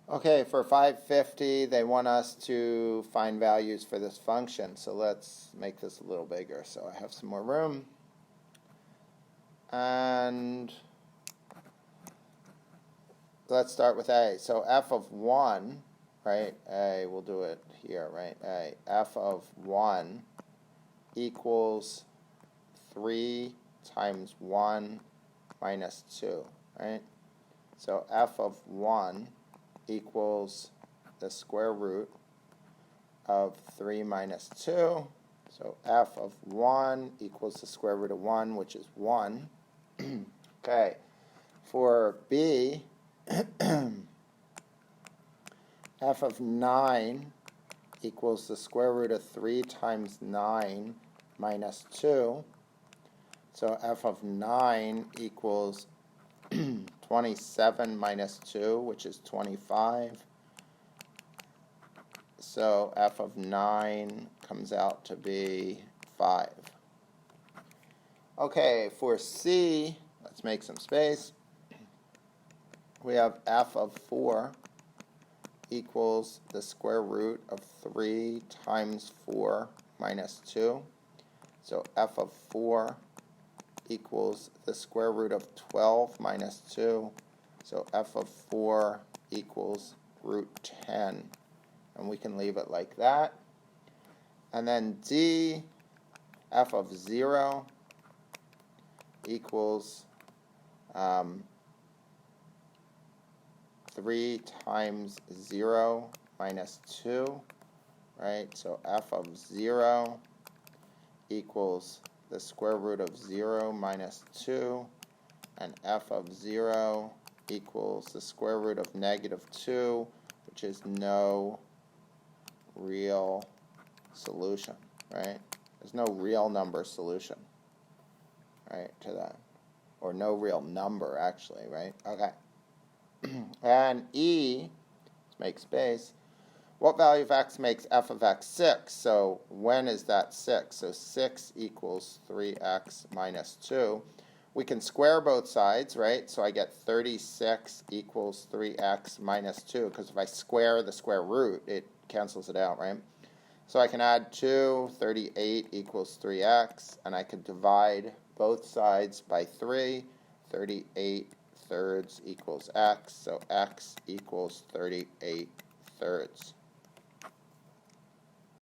Okay, for 550, they want us to find values for this function. So let's make this a little bigger so I have some more room. And let's start with a. So f of 1, right? A, we'll do it here, right? A. F of 1 equals 3 times 1 minus 2, right? So f of 1 equals the square root of 3 minus 2. So f of 1 equals the square root of 1, which is 1. Okay. For b, f of 9 equals the square root of 3 times 9 minus 2. So f of 9 equals 27 minus 2, which is 25. So f of 9 comes out to be 5. Okay, for c, let's make some space. We have f of 4 equals the square root of 3 times 4 minus 2. So f of 4 equals the square root of 12 minus 2. So f of 4 equals root 10. And we can leave it like that. And then d, f of 0 equals 3 times 0 minus 2, right? So f of 0 equals the square root of 0 minus 2, and f of 0 equals the square root of negative 2, which is no real solution, right? There's no real number solution, right, to that. Or no real number, actually, right? Okay. And e, let's make space. What value of x makes f of x 6? So when is that 6? So 6 equals 3x minus 2. We can square both sides, right? So I get 36 equals 3x minus 2, because if I square the square root, it cancels it out, right? So I can add 2, 38 equals 3x, and I could divide both sides by 3. 38 thirds equals x, so x equals 38 thirds.